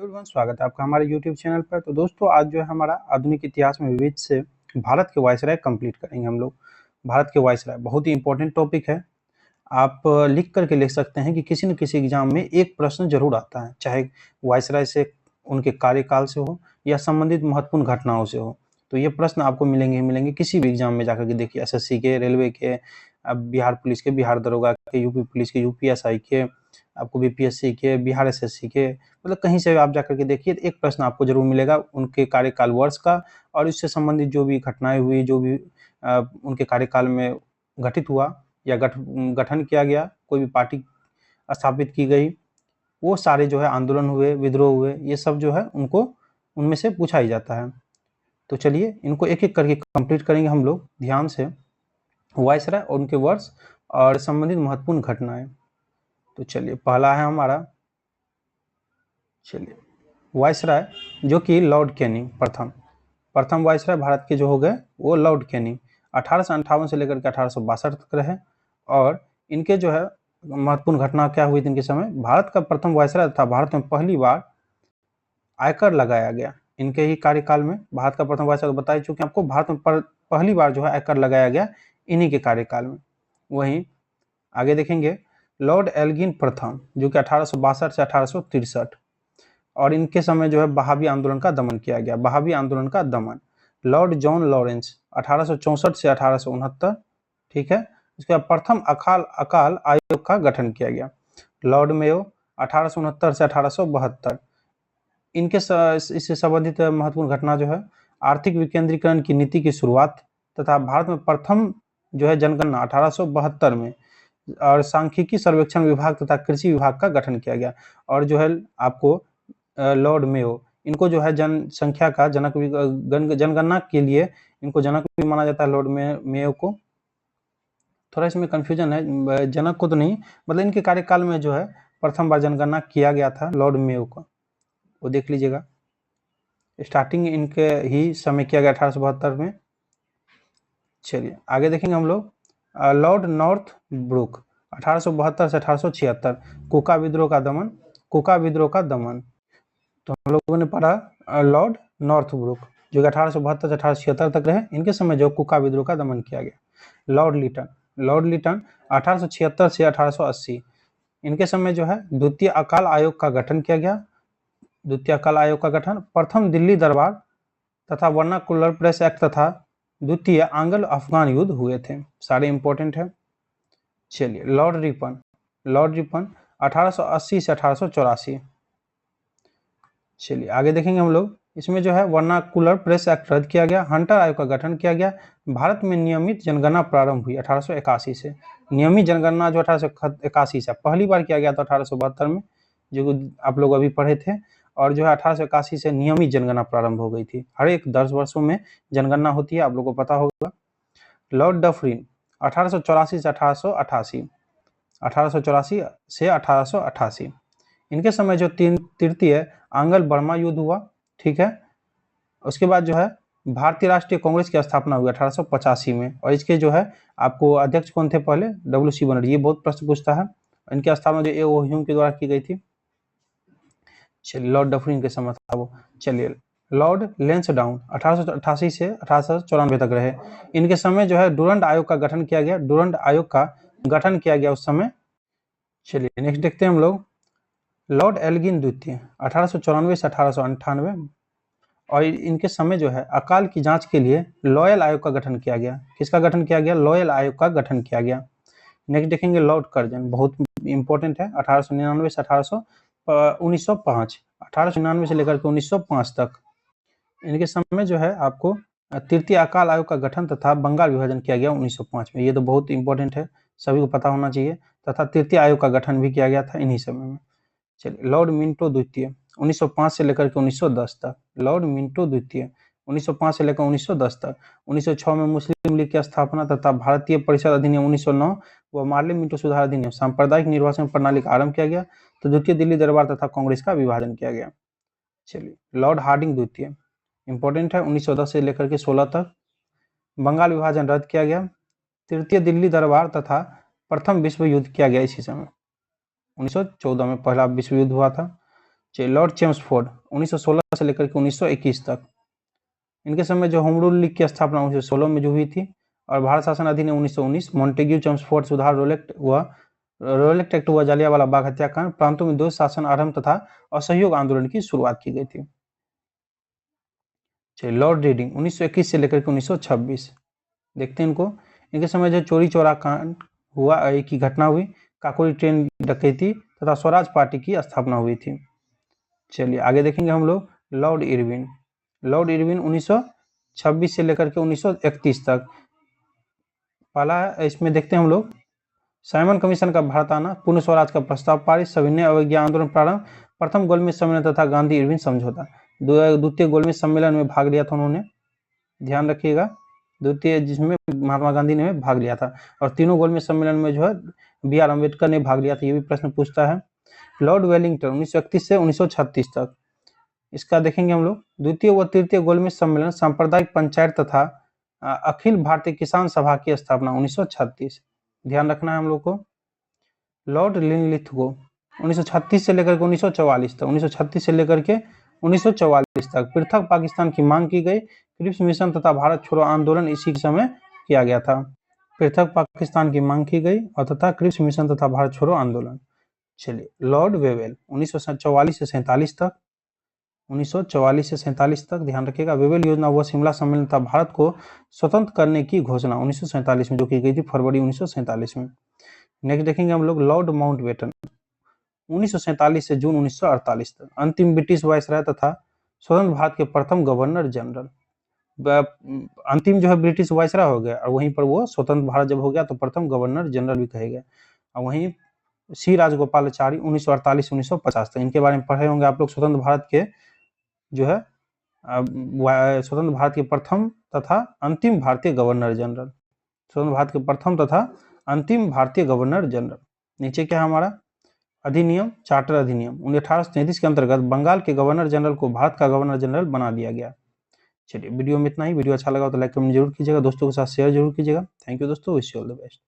Everyone, स्वागत है आपका हमारे यूट्यूब चैनल पर। तो दोस्तों, आज जो है हमारा आधुनिक इतिहास में विविध से भारत के वायसराय कंप्लीट करेंगे हम लोग। भारत के वायसराय बहुत ही इंपॉर्टेंट टॉपिक है। आप लिख करके लिख सकते हैं कि किसी न किसी एग्जाम में एक प्रश्न जरूर आता है, चाहे वायसराय से, उनके कार्यकाल से हो या संबंधित महत्वपूर्ण घटनाओं से हो। तो ये प्रश्न आपको मिलेंगे ही मिलेंगे किसी भी एग्जाम में जाकर के। देखिए, एसएससी के, रेलवे के, बिहार पुलिस के, बिहार दरोगा के, यूपी पुलिस के, यूपीएसआई के, आपको बीपीएससी के, बिहार एसएससी के, मतलब कहीं से आप जाकर के देखिए, एक प्रश्न आपको जरूर मिलेगा उनके कार्यकाल वर्ष का और इससे संबंधित जो भी घटनाएं हुई, जो भी उनके कार्यकाल में घटित हुआ या गठन किया गया, कोई भी पार्टी स्थापित की गई, वो सारे जो है आंदोलन हुए, विद्रोह हुए, ये सब जो है उनको उनमें से पूछा ही जाता है। तो चलिए इनको एक एक करके कंप्लीट करेंगे हम लोग ध्यान से। वायसराय और उनके वर्ष और संबंधित महत्वपूर्ण घटनाएं। तो चलिए, पहला है हमारा, चलिए, वायसराय जो कि लॉर्ड कैनिंग, प्रथम वायसराय भारत के जो हो गए वो लॉर्ड कैनिंग 1858 से लेकर के 1862 तक रहे। और इनके जो है महत्वपूर्ण घटना क्या हुई थी इनके समय। भारत का प्रथम वायसराय था, भारत में पहली बार आयकर लगाया गया इनके ही कार्यकाल में। भारत का प्रथम वायसराय तो बता ही चुके आपको, भारत में पहली बार जो है आयकर लगाया गया इन्हीं के कार्यकाल में। वहीं आगे देखेंगे, लॉर्ड एल्गिन प्रथम जो कि 1862 से 1863, और इनके समय जो है बहावी आंदोलन का दमन किया गया, बहावी आंदोलन का दमन। लॉर्ड जॉन लॉरेंस 1864 से 1869, ठीक है। इसके बाद प्रथम अकाल आयोग का गठन किया गया। लॉर्ड मेयो 1869 से 1872। इनके इससे संबंधित महत्वपूर्ण घटना जो है, आर्थिक विकेंद्रीकरण की नीति की शुरुआत तथा भारत में प्रथम जो है जनगणना 1872 में, और सांख्यिकी सर्वेक्षण विभाग तथा कृषि विभाग का गठन किया गया। और जो है आपको लॉर्ड मेयो, इनको जो है जनसंख्या का जनक, जनगणना के लिए इनको जनक भी माना जाता है, लॉर्ड मेयो को। थोड़ा इसमें कंफ्यूजन है, जनक को तो नहीं, मतलब इनके कार्यकाल में जो है प्रथम बार जनगणना किया गया था लॉर्ड मेयो को, वो देख लीजिएगा। स्टार्टिंग इनके ही समय किया गया 1872 में। चलिए आगे देखेंगे हम लोग, लॉर्ड नॉर्थ ब्रुक 1872 से 1876, कुका विद्रोह का दमन, कुका विद्रोह का दमन। तो हम लोगों ने पढ़ा लॉर्ड नॉर्थब्रुक जो कि 1872 से 1876 तक रहे, इनके समय जो कुका विद्रोह का दमन किया गया। लॉर्ड लिटन 1876 से 1880, इनके समय जो है द्वितीय अकाल आयोग का गठन किया गया। द्वितीय अकाल आयोग का गठन, प्रथम दिल्ली दरबार तथा वर्नाकुलर प्रेस एक्ट तथा द्वितीय आंग्ल अफगान युद्ध हुए थे, सारे इंपॉर्टेंट है। चलिए, लॉर्ड रिपन 1880 से 1884। चलिए आगे देखेंगे हम लोग, इसमें जो है वर्नाकुलर प्रेस एक्ट रद्द किया गया, हंटर आयोग का गठन किया गया। भारत में नियमित जनगणना प्रारंभ हुई 1881 से। नियमित जनगणना जो 1881 से पहली बार किया गया था 1872 में, जो आप लोग अभी पढ़े थे। और जो है 1881 से नियमित जनगणना प्रारंभ हो गई थी। हर एक 10 वर्षों में जनगणना होती है, आप लोगों को पता होगा। लॉर्ड डफरिन 1884 से 1888, 1884 से 1888, इनके समय जो तृतीय आंग्ल बर्मा युद्ध हुआ, ठीक है। उसके बाद जो है भारतीय राष्ट्रीय कांग्रेस की स्थापना हुई 1885 में, और इसके जो है आपको अध्यक्ष कौन थे पहले, डब्ल्यू.सी. बनर्जी। ये बहुत प्रश्न पूछता है। इनकी स्थापना जो ए.ओ. ह्यूम के द्वारा की गई थी। चलिए, लॉर्ड डफरिन के समय था वो। चलिए, लॉर्ड लेंसडाउन 1888 से 1894 तक रहे, इनके समय जो है डुरंड आयोग का गठन किया गया, डुरंड आयोग का गठन किया गया उस समय। चलिए नेक्स्ट देखते हैं हम लोग, लॉर्ड एल्गिन द्वितीय 1894 से 1898, और इनके समय जो है अकाल की जांच के लिए लॉयल आयोग का गठन किया गया। किसका गठन किया गया, लॉयल आयोग का गठन किया गया। नेक्स्ट देखेंगे, लॉर्ड कर्जन, बहुत इंपॉर्टेंट है, 1899 से 1905, 1899 से लेकर के 1905 तक। इनके समय जो है आपको तृतीय अकाल आयोग का गठन तथा बंगाल विभाजन किया गया 1905 में। ये तो बहुत इंपॉर्टेंट है, सभी को पता होना चाहिए। तथा तृतीय आयोग का गठन भी किया गया था इन्हीं समय में। चलिए, लॉर्ड मिंटो द्वितीय 1905 से लेकर के 1910 तक, लॉर्ड मिंटो द्वितीय 1905 से लेकर 1910 तक। 1906 में मुस्लिम लीग की स्थापना तथा भारतीय परिषद अधिनियम 1909 व मार्ले मिंटो सुधार अधिनियम सांप्रदायिक निर्वाचन प्रणाली का आरंभ किया गया। तो द्वितीय दिल्ली दरबार तथा कांग्रेस का विभाजन किया गया। चलिए, लॉर्ड हार्डिंग द्वितीय इंपॉर्टेंट है, 1910 से लेकर के 16 तक। बंगाल विभाजन रद्द किया गया। तृतीय दिल्ली दरबार तथा प्रथम विश्व युद्ध किया गया इसी समय, 1914 में पहला विश्व युद्ध हुआ था। चलिए लॉर्ड चेम्सफोर्ड 1916 से लेकर के 1921 तक। इनके समय जो होम रूल लीग की स्थापना 1916 में जो हुई थी, और भारत शासन अधिनियम 1919, मॉन्टेग्यू चेम्सफोर्ड सुधार, रोलेक्ट एक्ट हुआ, जालियांवाला बाग हत्याकांड, प्रांतों में 2 शासन आरंभ तथा असहयोग आंदोलन की शुरुआत की गई थी। चलिए लॉर्ड रीडिंग 1921 से लेकर के 1926, देखते हैं इनको। इनके समय जो चोरी चौरा कांड हुआ की घटना हुई, काकोरी ट्रेन डकैती तथा स्वराज पार्टी की स्थापना हुई थी। चलिए आगे देखेंगे हम लोग लॉर्ड इरविन 1926 से लेकर के 1931 तक। पहला इसमें देखते हैं हम लोग साइमन कमीशन का भारत आना, पूर्ण स्वराज का प्रस्ताव पारित, सविनय अवज्ञा आंदोलन प्रारंभ, प्रथम गोलमेज सम्मेलन तथा गांधी इरविन समझौता। द्वितीय गोलमेज सम्मेलन में भाग लिया था उन्होंने, ध्यान रखिएगा, द्वितीय जिसमें महात्मा गांधी ने भाग लिया था, और तीनों गोलमेज सम्मेलन में जो है BR अम्बेडकर ने भाग लिया था, ये भी प्रश्न पूछता है। लॉर्ड वेलिंगटन 1931 से 1936 तक, इसका देखेंगे हम लोग। द्वितीय व तृतीय गोलमेज सम्मेलन, सांप्रदायिक पंचायत तथा अखिल भारतीय किसान सभा की स्थापना 1936, ध्यान रखना है हम लोग को। लॉर्ड लिनलिथगो 1936 से लेकर के 1944 तक, 1936 से लेकर के 1944 तक पृथक पाकिस्तान की मांग की गई। क्रिप्स मिशन तथा भारत छोड़ो आंदोलन इसी समय किया गया था। पृथक पाकिस्तान की मांग की गई और तथा क्रिप्स मिशन तथा भारत छोड़ो आंदोलन। चलिए लॉर्ड वेवेल 1944 से 47 तक, 1944 से 47 तक, ध्यान रखिएगा। वेवेल योजना व शिमला सम्मेलन तथा भारत को स्वतंत्र करने की घोषणा 1947 में जो की गई थी, फरवरी 1947 में। नेक्स्ट देखेंगे हम लोग लॉर्ड माउंटबेटन 1947 से जून 1948 तक, अंतिम ब्रिटिश वायसराय तथा स्वतंत्र भारत के प्रथम गवर्नर जनरल। अंतिम जो है ब्रिटिश वायसराय हो गया, और वहीं पर वो स्वतंत्र भारत जब हो गया तो प्रथम गवर्नर जनरल भी कहे गए। और वहीं सी राजगोपालाचारी 1948-1950 तक, इनके बारे में पढ़े होंगे आप लोग। स्वतंत्र भारत के जो है स्वतंत्र भारत के प्रथम तथा अंतिम भारतीय गवर्नर जनरल, स्वतंत्र भारत के प्रथम तथा अंतिम भारतीय गवर्नर जनरल। नीचे क्या है हमारा अधिनियम, चार्टर अधिनियम 1833 के अंतर्गत बंगाल के गवर्नर जनरल को भारत का गवर्नर जनरल बना दिया गया। चलिए वीडियो में इतना ही। वीडियो अच्छा लगा तो लाइक कमेंट जरूर कीजिएगा, दोस्तों के साथ शेयर जरूर कीजिएगा। थैंक यू दोस्तों, wish you all the best.